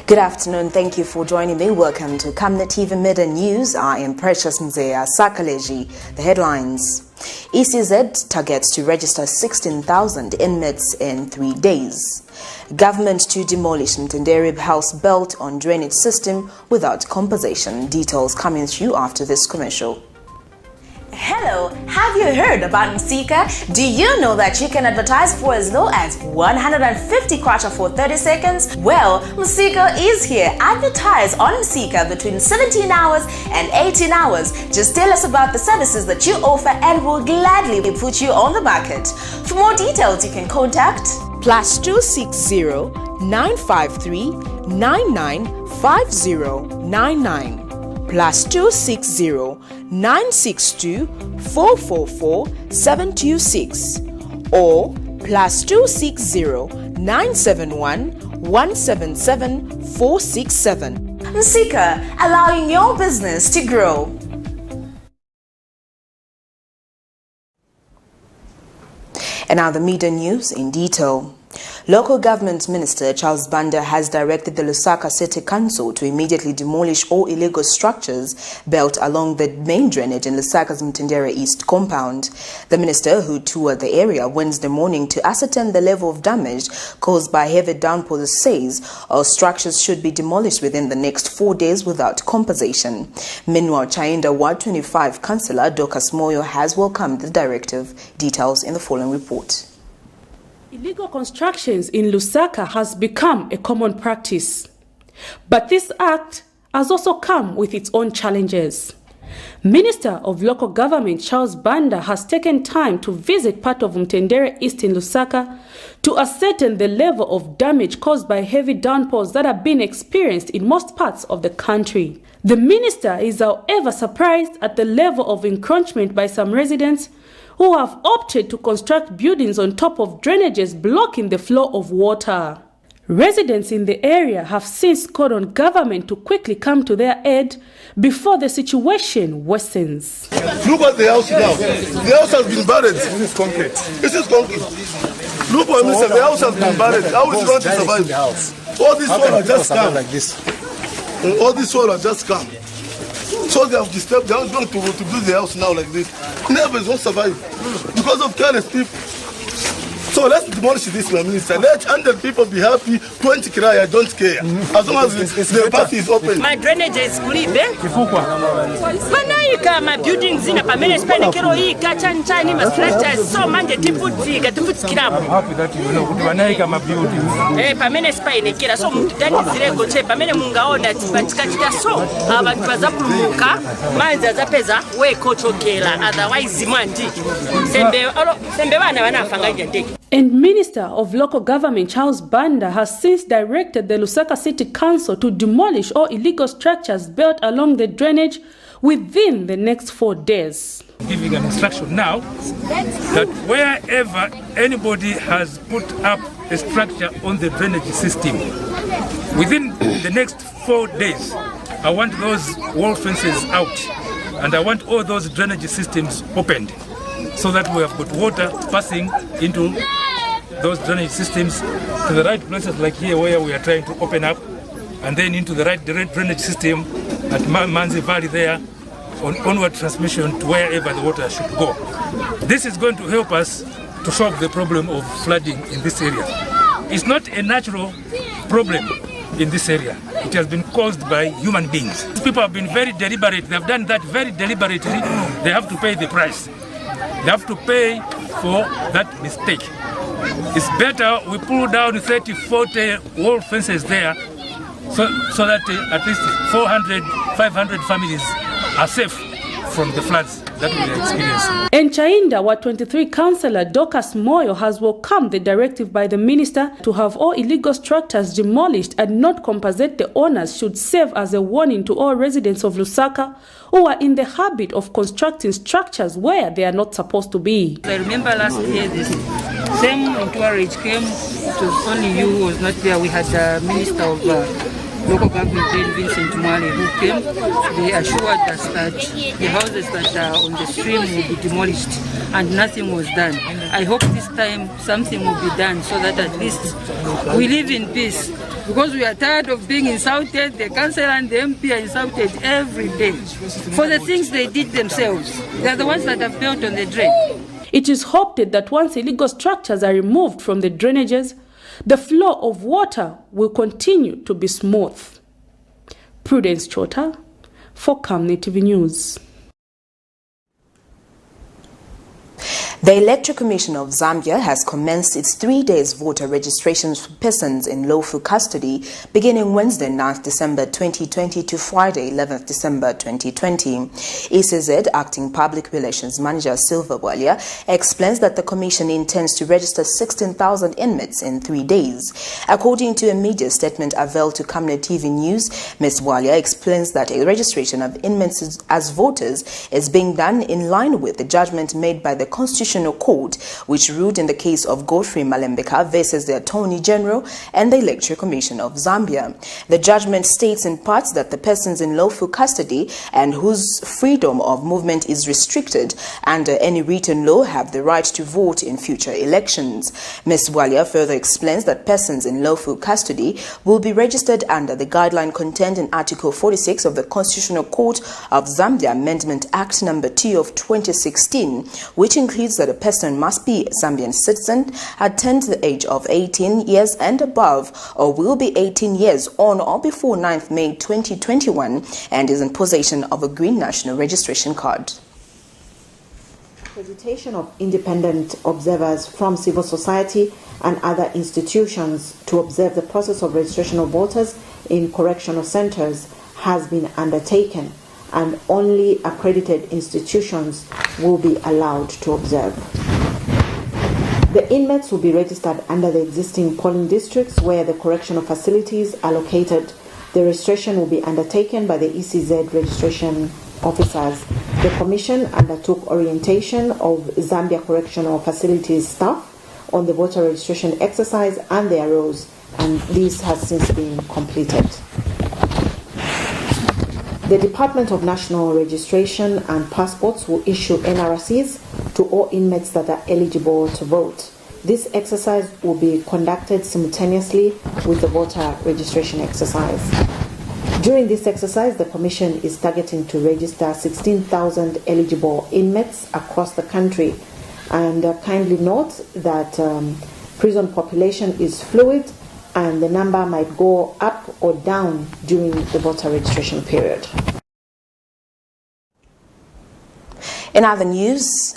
Good afternoon. Thank you for joining me. Welcome to Camnet TV Midday News. I am Precious Mzea Sakaleji. The headlines. ECZ targets to register 16,000 inmates in 3 days. Government to demolish MTENDERE house built on drainage system without compensation. Details coming through after this commercial. Hello, have you heard about Msika? Do you know that you can advertise for as low as 150 kwacha for 30 seconds? Well, Msika is here. Advertise on Msika between 17 hours and 18 hours. Just tell us about the services that you offer and we'll gladly put you on the market. For more details, you can contact +260 953 995099. +260 962 444 726 or +260 971 177 467. Msika, allowing your business to grow. And now the media news in detail. Local Government Minister Charles Banda has directed the Lusaka City Council to immediately demolish all illegal structures built along the main drainage in Lusaka's MTENDERE East compound. The minister, who toured the area Wednesday morning to ascertain the level of damage caused by heavy downpours, says all structures should be demolished within the next 4 days without compensation. Meanwhile, Chainda Ward 25 Councillor Dorcas Moyo has welcomed the directive. Details in the following report. Illegal constructions in Lusaka has become a common practice. But this act has also come with its own challenges. Minister of Local Government Charles Banda has taken time to visit part of MTENDERE East in Lusaka to ascertain the level of damage caused by heavy downpours that have been experienced in most parts of the country. The minister is, however, surprised at the level of encroachment by some residents who have opted to construct buildings on top of drainages blocking the flow of water. Residents in the area have since called on government to quickly come to their aid before the situation worsens. Look at the house now. The house has been buried. This is concrete. This is concrete. Look what I said. The house has been buried. How is it going to survive? All this soil has just come. Like this. All this soil has just come. So they have disturbed, they are going to build the house now like this. Neighbors won't survive because of careless people. So let's demolish this, my minister. Let 100 people be happy, 20 cry, I don't care. As long as the party is open. My drainage is clean. Manaika, my buildings in a permanent span, kero hii kachan chani ma structures so manje tifuti kirabu. Happy that you know manaika my buildings. Permanent span kira so mutani zirego che permanent mungaona tipatika so abantu bazapuluka manza zapeza we kochokela otherwise mandi sembe bana banafanga njendeke. And Minister of Local Government Charles Banda has since directed the Lusaka City Council to demolish all illegal structures built along the drainage within the next 4 days. Giving an instruction now that wherever anybody has put up a structure on the drainage system, within the next 4 days, I want those wall fences out and I want all those drainage systems opened, so that we have got water passing into those drainage systems to the right places like here where we are trying to open up, and then into the right drainage system at Manzi Valley there, on onward transmission to wherever the water should go. This is going to help us to solve the problem of flooding in this area. It's not a natural problem in this area. It has been caused by human beings. People have been very deliberate. They have done that very deliberately. They have to pay the price. They have to pay for that mistake. It's better we pull down 30, 40 wall fences there so that at least 400, 500 families are safe from the floods that we are experiencing. And Chainda Ward 23 Councillor Dorcas Moyo has welcomed the directive by the minister to have all illegal structures demolished and not compensate the owners should serve as a warning to all residents of Lusaka who are in the habit of constructing structures where they are not supposed to be. I remember last year this same entourage came. It was only you who was not there. We had the Minister of Local Government, Vincent Mwale, who came. They assured us that the houses that are on the stream will be demolished, and nothing was done. I hope this time something will be done so that at least we live in peace. because we are tired of being insulted. The councillor and the MP are insulted every day for the things they did themselves. They are the ones that have built on the drain. It is hoped that once illegal structures are removed from the drainages, the flow of water will continue to be smooth. Prudence Chota for Camnet TV News. The Electoral Commission of Zambia has commenced its 3 days voter registration for persons in lawful custody beginning Wednesday 9th December 2020 to Friday 11th December 2020. ECZ Acting Public Relations Manager Silva Walia explains that the Commission intends to register 16,000 inmates in 3 days. According to a media statement availed to Camnet TV News, Ms. Walia explains that a registration of inmates as voters is being done in line with the judgment made by the Constitutional Court, which ruled in the case of Godfrey Malembeka versus the Attorney General and the Electoral Commission of Zambia. The judgment states in part that the persons in lawful custody and whose freedom of movement is restricted under any written law have the right to vote in future elections. Ms. Walia further explains that persons in lawful custody will be registered under the guideline contained in Article 46 of the Constitutional Court of Zambia Amendment Act No. 2 of 2016, which includes that a person must be a Zambian citizen, attain the age of 18 years and above, or will be 18 years on or before 9th May 2021, and is in possession of a green national registration card. Accreditation of independent observers from civil society and other institutions to observe the process of registration of voters in correctional centers has been undertaken, and only accredited institutions will be allowed to observe. The inmates will be registered under the existing polling districts where the correctional facilities are located. The registration will be undertaken by the ECZ registration officers. The Commission undertook orientation of Zambia Correctional Facilities staff on the voter registration exercise and their roles, and this has since been completed. The Department of National Registration and Passports will issue NRCs to all inmates that are eligible to vote. This exercise will be conducted simultaneously with the voter registration exercise. During this exercise, the Commission is targeting to register 16,000 eligible inmates across the country. And kindly note that prison population is fluid, and the number might go up or down during the voter registration period. In other news,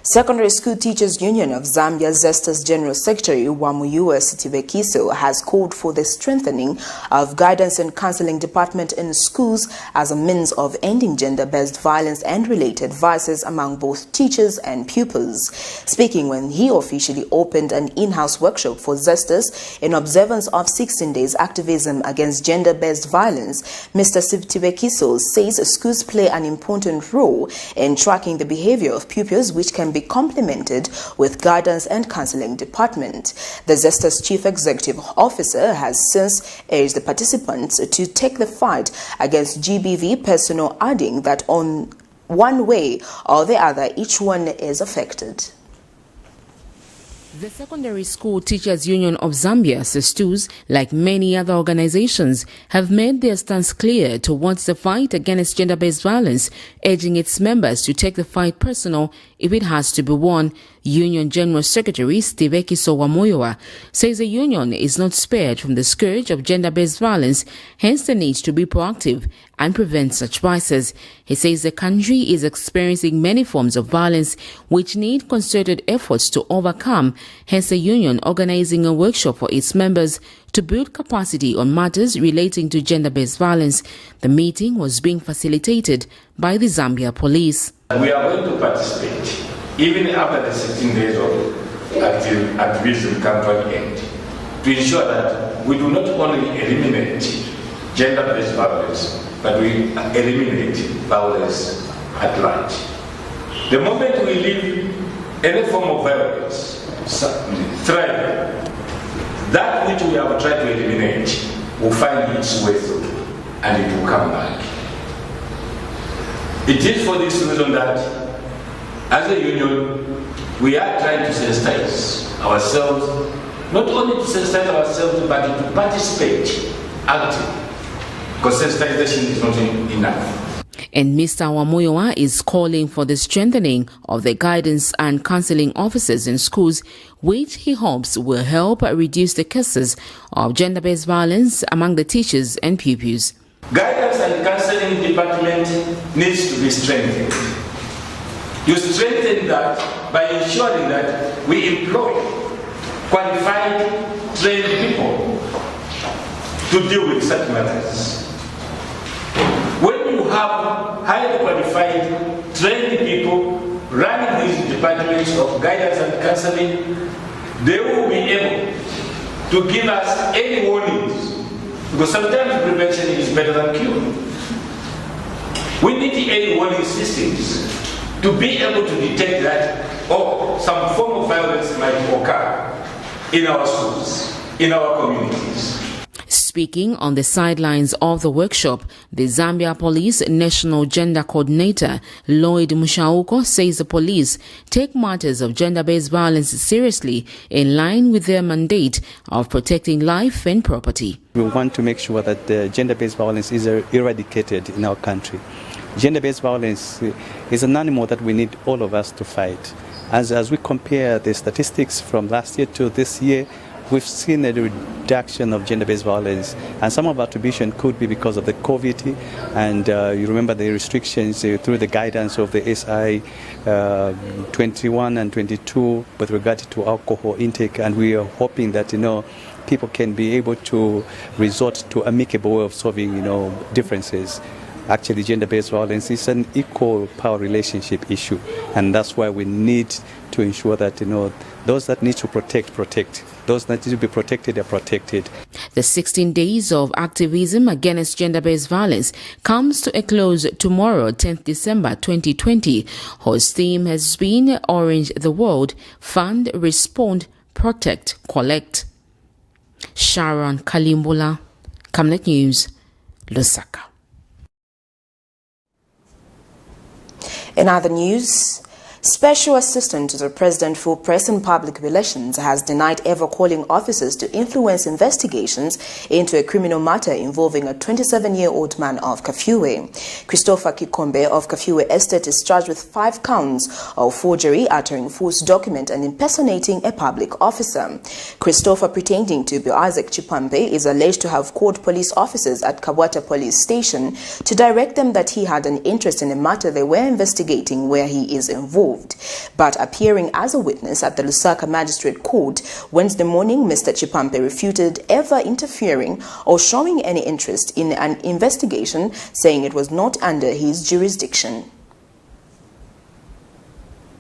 Secondary School Teachers Union of Zambia Zesta's General Secretary Wamuyua Sitibekiso has called for the strengthening of guidance and counseling department in schools as a means of ending gender-based violence and related vices among both teachers and pupils. Speaking when he officially opened an in-house workshop for Zestas in observance of 16 days activism against gender-based violence, Mr. Sitibekiso says schools play an important role in tracking the behavior of pupils, which can be complemented with guidance and counseling department. The Zesta's Chief Executive Officer has since urged the participants to take the fight against GBV personnel, adding that on one way or the other, each one is affected. The Secondary School Teachers Union of Zambia, SESTUS, like many other organizations, have made their stance clear towards the fight against gender-based violence, urging its members to take the fight personal if it has to be won. Union General Secretary Sitibekiso Wamuyua says the union is not spared from the scourge of gender-based violence, hence the need to be proactive and prevent such vices. He says the country is experiencing many forms of violence which need concerted efforts to overcome, hence the union organizing a workshop for its members to build capacity on matters relating to gender-based violence. The meeting was being facilitated by the Zambia Police. We are going to participate even after the 16 days of activism come to an end, to ensure that we do not only eliminate gender-based violence, but we eliminate violence at large. The moment we leave any form of violence thriving, that which we have tried to eliminate will find its way through and it will come back. It is for this reason that as a union, we are trying to sensitize ourselves not only to sensitize ourselves, but to participate actively, because sensitization is not enough. And Mr. Wamoyowa is calling for the strengthening of the guidance and counseling officers in schools, which he hopes will help reduce the cases of gender-based violence among the teachers and pupils. Guidance and counseling department needs to be strengthened. You strengthen that by ensuring that we employ qualified, trained people to deal with such matters. When you have highly qualified, trained people running these departments of guidance and counseling, they will be able to give us any warnings, because sometimes prevention is better than cure. We need early warning systems to be able to detect that some form of violence might occur in our schools, in our communities. Speaking on the sidelines of the workshop, the Zambia Police National Gender Coordinator Lloyd Mushauko says the police take matters of gender-based violence seriously in line with their mandate of protecting life and property. We want to make sure that the gender-based violence is eradicated in our country. Gender-based violence is an animal that we need all of us to fight. As we compare the statistics from last year to this year, we've seen a reduction of gender-based violence, and some of our attribution could be because of the GOVT, and you remember the restrictions through the guidance of the SI 21 and 22 with regard to alcohol intake, and we are hoping that people can be able to resort to amicable way of solving differences. Actually, gender-based violence is an equal power relationship issue, and that's why we need to ensure that those that need to protect. Those that need to be protected are protected. The 16 days of activism against gender-based violence comes to a close tomorrow, 10th December 2020, whose theme has been Orange the World, Fund, Respond, Protect, Collect. Sharon Kalimbula, Camnet News, Lusaka. In other news, Special Assistant to the President for Press and Public Relations has denied ever calling officers to influence investigations into a criminal matter involving a 27-year-old man of Kafue. Christopher Kikombe of Kafue Estate is charged with 5 counts of forgery, uttering false document and impersonating a public officer. Christopher, pretending to be Isaac Chipambe, is alleged to have called police officers at Kawata Police Station to direct them that he had an interest in a matter they were investigating where he is involved. But appearing as a witness at the Lusaka Magistrate Court Wednesday morning, Mr. Chipambe refuted ever interfering or showing any interest in an investigation, saying it was not under his jurisdiction.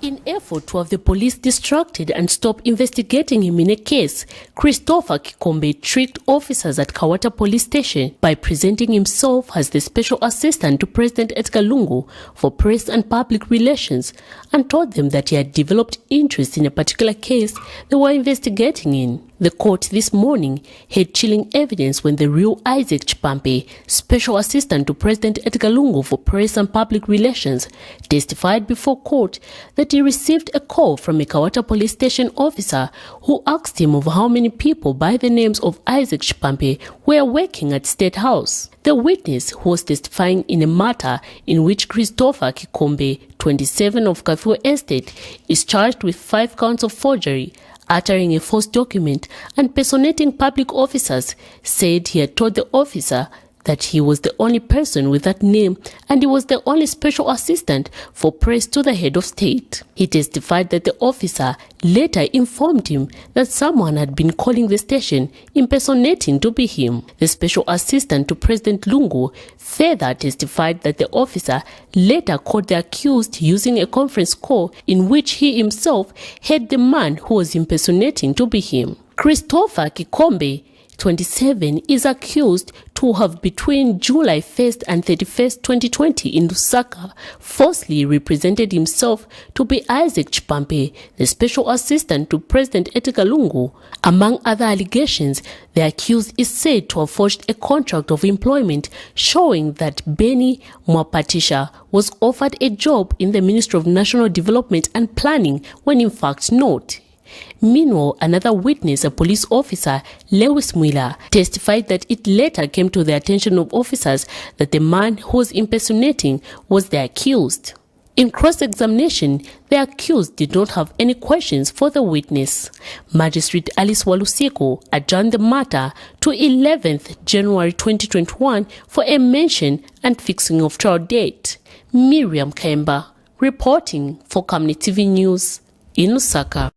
In effort to have the police distracted and stop investigating him in a case, Christopher Kikombe tricked officers at Kawata Police Station by presenting himself as the Special Assistant to President Edgar Lungu for Press and Public Relations and told them that he had developed interest in a particular case they were investigating in. The court this morning had chilling evidence when the real Isaac Chipambe, Special Assistant to President Edgar Lungu for Press and Public Relations, testified before court that he received a call from a Kawata Police Station officer who asked him of how many people by the names of Isaac Chipambe were working at State House. The witness, who was testifying in a matter in which Christopher Kikombe, 27 of Kafue Estate, is charged with 5 counts of forgery, uttering a false document and personating public officers, said he had told the officer that he was the only person with that name and he was the only special assistant for press to the head of state. He testified that the officer later informed him that someone had been calling the station impersonating to be him. The special assistant to President Lungu further testified that the officer later caught the accused using a conference call in which he himself heard the man who was impersonating to be him. Christopher Kikombe, 27, is accused to have between July 1st and 31st, 2020 in Lusaka falsely represented himself to be Isaac Chipambe, the Special Assistant to President Edgar Lungu. Among other allegations, the accused is said to have forged a contract of employment showing that Benny Mwapatisha was offered a job in the Ministry of National Development and Planning when in fact not. Meanwhile, another witness, a police officer, Lewis Mwila, testified that it later came to the attention of officers that the man who was impersonating was the accused. In cross-examination, the accused did not have any questions for the witness. Magistrate Alice Waluseko adjourned the matter to 11th January 2021 for a mention and fixing of trial date. Miriam Kemba, reporting for Camnet TV News in Lusaka.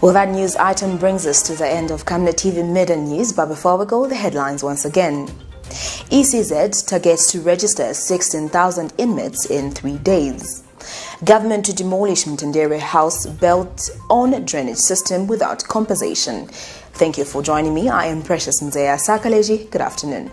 Well, that news item brings us to the end of Camnet TV Midday News, but before we go, the headlines once again. ECZ targets to register 16,000 inmates in 3 days. Government to demolish MTENDERE house built on drainage system without compensation. Thank you for joining me. I am Precious Mzeya Sakaleji. Good afternoon.